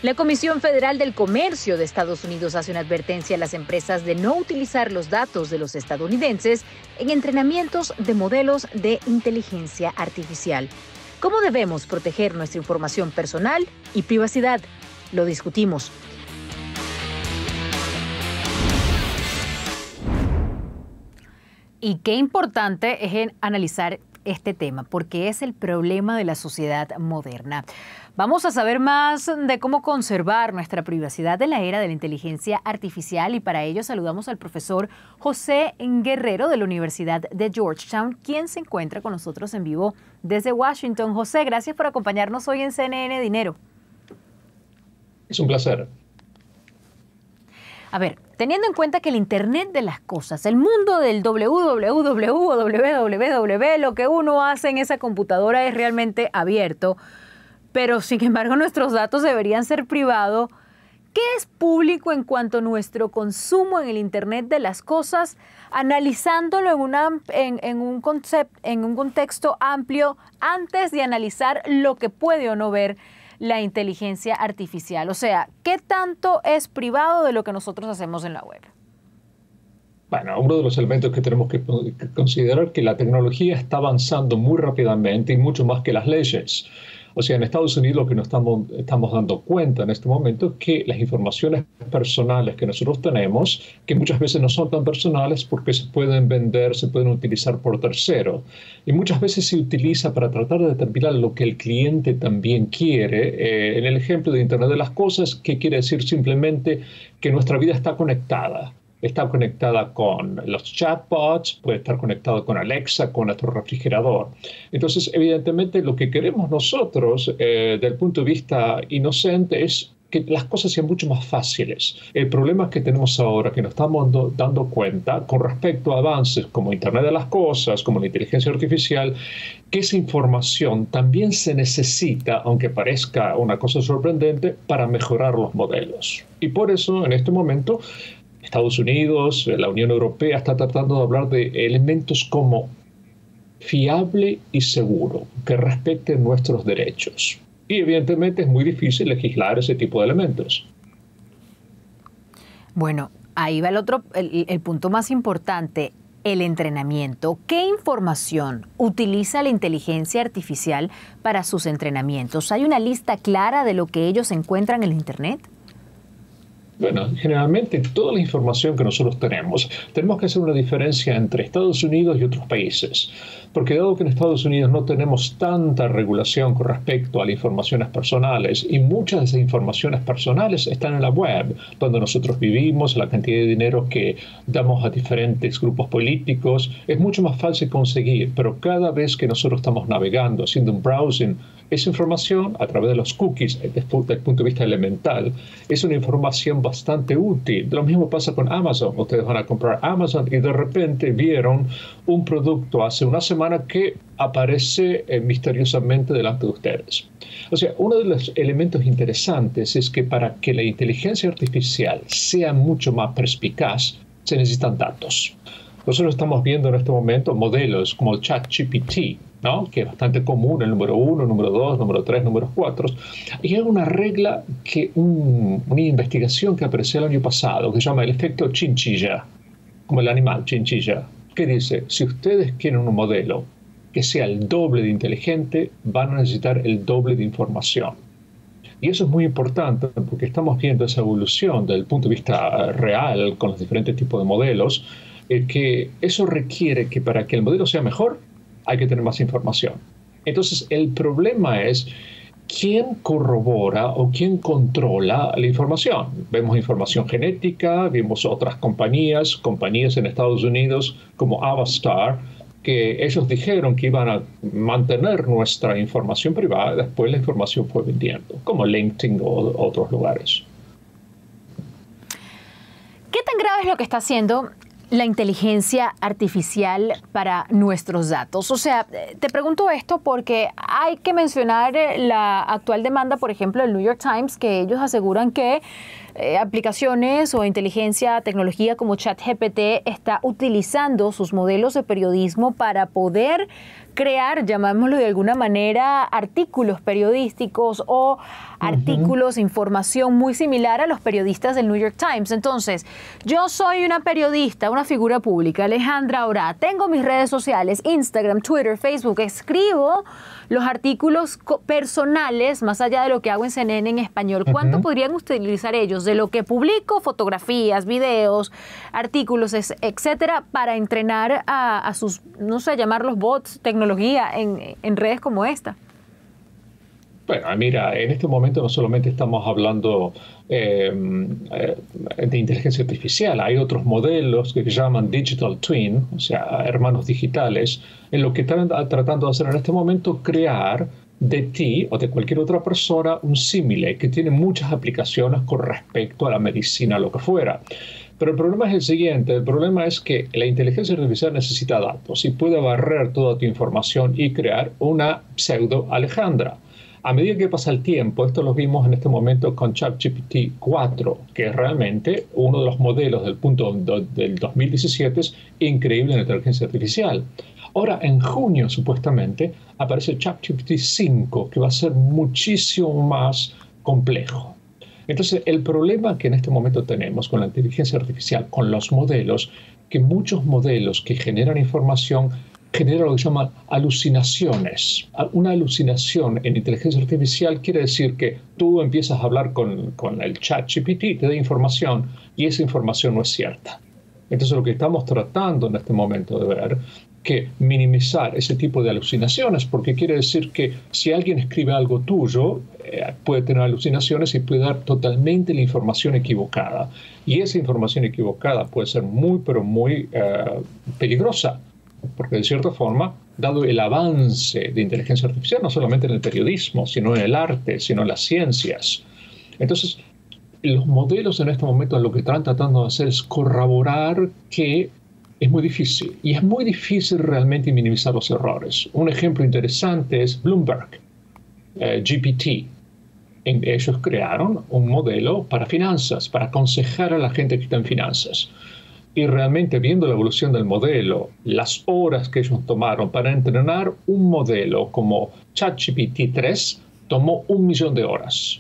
La Comisión Federal del Comercio de Estados Unidos hace una advertencia a las empresas de no utilizar los datos de los estadounidenses en entrenamientos de modelos de inteligencia artificial. ¿Cómo debemos proteger nuestra información personal y privacidad? Lo discutimos. Y qué importante es analizar este tema, porque es el problema de la sociedad moderna. Vamos a saber más de cómo conservar nuestra privacidad en la era de la inteligencia artificial y para ello saludamos al profesor José Guerrero de la Universidad de Georgetown, quien se encuentra con nosotros en vivo desde Washington. José, gracias por acompañarnos hoy en CNN Dinero. Es un placer. A ver, teniendo en cuenta que el Internet de las cosas, el mundo del www o www, lo que uno hace en esa computadora es realmente abierto, pero sin embargo nuestros datos deberían ser privados. ¿Qué es público en cuanto a nuestro consumo en el Internet de las cosas? Analizándolo en un contexto amplio antes de analizar lo que puede o no ver la inteligencia artificial. O sea, ¿qué tanto es privado de lo que nosotros hacemos en la web? Bueno, uno de los elementos que tenemos que considerar es que la tecnología está avanzando muy rápidamente y mucho más que las leyes. O sea, en Estados Unidos lo que nos estamos dando cuenta en este momento es que las informaciones personales que nosotros tenemos, que muchas veces no son tan personales porque se pueden vender, se pueden utilizar por terceros. Y muchas veces se utiliza para tratar de determinar lo que el cliente también quiere. En el ejemplo de Internet de las Cosas, ¿qué quiere decir? Simplemente que nuestra vida está conectada. Está conectada con los chatbots, puede estar conectado con Alexa, con nuestro refrigerador. Entonces, evidentemente, lo que queremos nosotros, desde el punto de vista inocente, es que las cosas sean mucho más fáciles. El problema que tenemos ahora, que nos estamos dando cuenta con respecto a avances como Internet de las Cosas, como la inteligencia artificial, que esa información también se necesita, aunque parezca una cosa sorprendente, para mejorar los modelos. Y por eso, en este momento, Estados Unidos, la Unión Europea está tratando de hablar de elementos como fiable y seguro, que respeten nuestros derechos. Y evidentemente es muy difícil legislar ese tipo de elementos. Bueno, ahí va el punto más importante, el entrenamiento. ¿Qué información utiliza la inteligencia artificial para sus entrenamientos? ¿Hay una lista clara de lo que ellos encuentran en el Internet? Bueno, generalmente toda la información que nosotros tenemos que hacer una diferencia entre Estados Unidos y otros países. Porque dado que en Estados Unidos no tenemos tanta regulación con respecto a las informaciones personales y muchas de esas informaciones personales están en la web, donde nosotros vivimos, la cantidad de dinero que damos a diferentes grupos políticos, es mucho más fácil conseguir. Pero cada vez que nosotros estamos navegando, haciendo un browsing, esa información, a través de los cookies, desde el punto de vista elemental, es una información bastante útil. Lo mismo pasa con Amazon. Ustedes van a comprar Amazon y de repente vieron un producto hace una semana que aparece misteriosamente delante de ustedes. O sea, uno de los elementos interesantes es que para que la inteligencia artificial sea mucho más perspicaz, se necesitan datos. Nosotros estamos viendo en este momento modelos como el ChatGPT, ¿no? Que es bastante común, el número 1, número 2, número 3, número 4. Y hay una regla, una investigación que apareció el año pasado, que se llama el efecto chinchilla, como el animal chinchilla, que dice, si ustedes quieren un modelo que sea el doble de inteligente, van a necesitar el doble de información. Y eso es muy importante porque estamos viendo esa evolución desde el punto de vista real con los diferentes tipos de modelos, que eso requiere que para que el modelo sea mejor, hay que tener más información. Entonces, el problema es quién corrobora o quién controla la información. Vemos información genética, vemos otras compañías en Estados Unidos como Avastar, que ellos dijeron que iban a mantener nuestra información privada, después la información fue vendiendo, como LinkedIn o otros lugares. ¿Qué tan grave es lo que está haciendo la inteligencia artificial para nuestros datos? O sea, te pregunto esto porque hay que mencionar la actual demanda, por ejemplo, del New York Times, que ellos aseguran que aplicaciones o inteligencia, tecnología como ChatGPT está utilizando sus modelos de periodismo para poder crear, llamémoslo de alguna manera, artículos periodísticos o artículos, información muy similar a los periodistas del New York Times. Entonces, yo soy una periodista, una figura pública, Alejandra Orá, tengo mis redes sociales, Instagram, Twitter, Facebook, escribo los artículos personales, más allá de lo que hago en CNN en español. ¿Cuánto podrían utilizar ellos de lo que publico, fotografías, videos, artículos, etcétera, para entrenar a sus, no sé, llamarlos bots, tecnología en redes como esta? Bueno, mira, en este momento no solamente estamos hablando de inteligencia artificial, hay otros modelos que se llaman digital twin, o sea, hermanos digitales, en lo que están tratando de hacer en este momento, crear de ti o de cualquier otra persona un símile que tiene muchas aplicaciones con respecto a la medicina, lo que fuera. Pero el problema es el siguiente, el problema es que la inteligencia artificial necesita datos y puede barrer toda tu información y crear una pseudo Alejandra. A medida que pasa el tiempo, esto lo vimos en este momento con ChatGPT 4, que es realmente uno de los modelos del 2017 es increíble en inteligencia artificial. Ahora, en junio, supuestamente, aparece ChatGPT 5, que va a ser muchísimo más complejo. Entonces, el problema que en este momento tenemos con la inteligencia artificial, con los modelos, que muchos modelos que generan información genera lo que se llaman alucinaciones. Una alucinación en inteligencia artificial quiere decir que tú empiezas a hablar con el ChatGPT, te da información y esa información no es cierta. Entonces lo que estamos tratando en este momento de ver que minimizar ese tipo de alucinaciones, porque quiere decir que si alguien escribe algo tuyo, puede tener alucinaciones y puede dar totalmente la información equivocada. Y esa información equivocada puede ser muy, pero muy peligrosa. Porque de cierta forma, dado el avance de inteligencia artificial, no solamente en el periodismo, sino en el arte, sino en las ciencias. Entonces, los modelos en este momento lo que están tratando de hacer es corroborar que es muy difícil. Y es muy difícil realmente minimizar los errores. Un ejemplo interesante es Bloomberg, GPT. Ellos crearon un modelo para finanzas, para aconsejar a la gente que está en finanzas. Y realmente viendo la evolución del modelo, las horas que ellos tomaron para entrenar un modelo como ChatGPT 3 tomó 1 millón de horas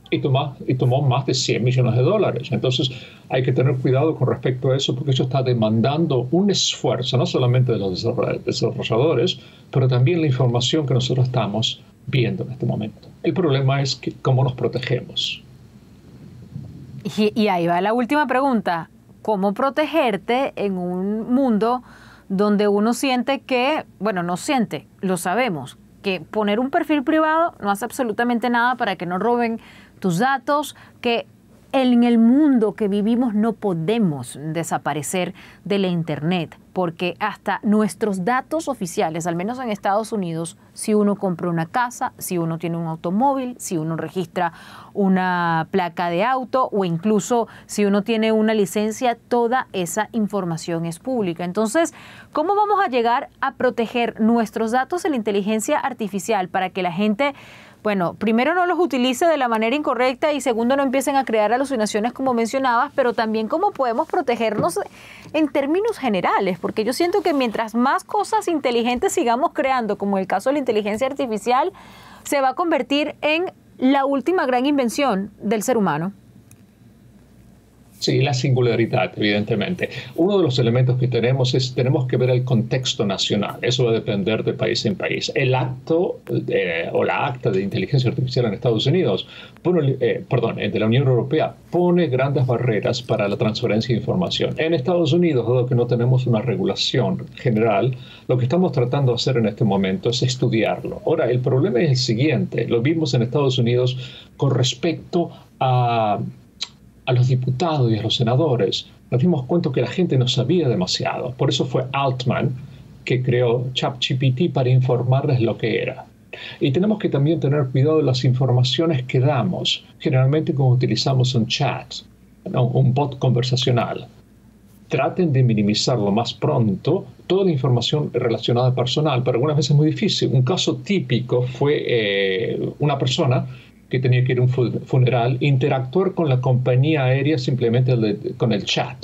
y tomó más de $100 millones. Entonces hay que tener cuidado con respecto a eso porque eso está demandando un esfuerzo, no solamente de los desarrolladores, pero también la información que nosotros estamos viendo en este momento. El problema es cómo nos protegemos. Y ahí va la última pregunta. ¿Cómo protegerte en un mundo donde uno siente que, bueno, no siente, lo sabemos, que poner un perfil privado no hace absolutamente nada para que no roben tus datos, que en el mundo que vivimos no podemos desaparecer de la Internet, porque hasta nuestros datos oficiales, al menos en Estados Unidos, si uno compra una casa, si uno tiene un automóvil, si uno registra una placa de auto o incluso si uno tiene una licencia, toda esa información es pública. Entonces, ¿cómo vamos a llegar a proteger nuestros datos de la inteligencia artificial para que la gente, bueno, primero no los utilice de la manera incorrecta y segundo no empiecen a crear alucinaciones como mencionabas, pero también cómo podemos protegernos en términos generales? Porque yo siento que mientras más cosas inteligentes sigamos creando, como el caso de la inteligencia artificial, se va a convertir en la última gran invención del ser humano. Sí, la singularidad, evidentemente. Uno de los elementos que tenemos que ver el contexto nacional. Eso va a depender de país en país. El acto o la acta de inteligencia artificial en Estados Unidos, de la Unión Europea, pone grandes barreras para la transferencia de información. En Estados Unidos, dado que no tenemos una regulación general, lo que estamos tratando de hacer en este momento es estudiarlo. Ahora, el problema es el siguiente. Lo vimos en Estados Unidos con respecto a los diputados y a los senadores. Nos dimos cuenta que la gente no sabía demasiado. Por eso fue Altman que creó ChatGPT para informarles lo que era. Y tenemos que también tener cuidado de las informaciones que damos. Generalmente cuando utilizamos un chat, un bot conversacional, traten de minimizar lo más pronto toda la información relacionada personal, pero algunas veces es muy difícil. Un caso típico fue una persona que tenía que ir a un funeral, interactuar con la compañía aérea simplemente con el chat.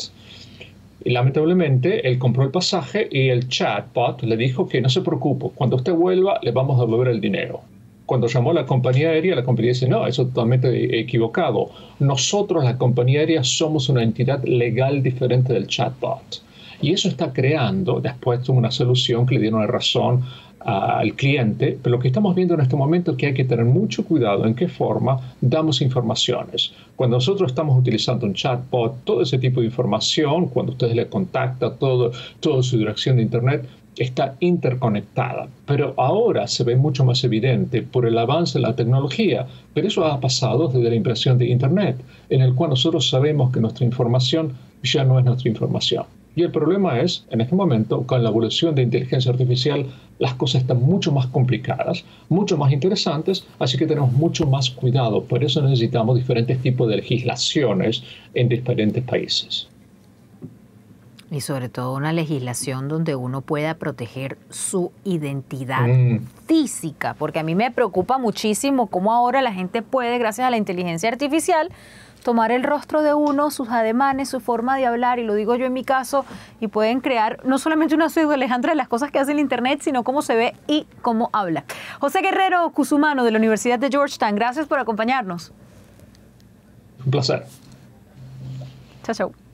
Y lamentablemente, él compró el pasaje y el chatbot le dijo que no se preocupe, cuando usted vuelva le vamos a devolver el dinero. Cuando llamó a la compañía aérea, la compañía dice, no, eso es totalmente equivocado. Nosotros, la compañía aérea, somos una entidad legal diferente del chatbot. Y eso está creando, después una solución que le dieron la razón al cliente, pero lo que estamos viendo en este momento es que hay que tener mucho cuidado en qué forma damos informaciones. Cuando nosotros estamos utilizando un chatbot, todo ese tipo de información, cuando ustedes le contactan, toda su dirección de internet, está interconectada. Pero ahora se ve mucho más evidente por el avance de la tecnología, pero eso ha pasado desde la invención de internet, en el cual nosotros sabemos que nuestra información ya no es nuestra información. Y el problema es, en este momento, con la evolución de inteligencia artificial, las cosas están mucho más complicadas, mucho más interesantes, así que tenemos mucho más cuidado. Por eso necesitamos diferentes tipos de legislaciones en diferentes países. Y sobre todo una legislación donde uno pueda proteger su identidad física, porque a mí me preocupa muchísimo cómo ahora la gente puede, gracias a la inteligencia artificial, tomar el rostro de uno, sus ademanes, su forma de hablar, y lo digo yo en mi caso, y pueden crear no solamente una pseudo Alejandra de las cosas que hace el internet, sino cómo se ve y cómo habla. José Guerrero Cusumano, de la Universidad de Georgetown, gracias por acompañarnos. Un placer. Chao, chao.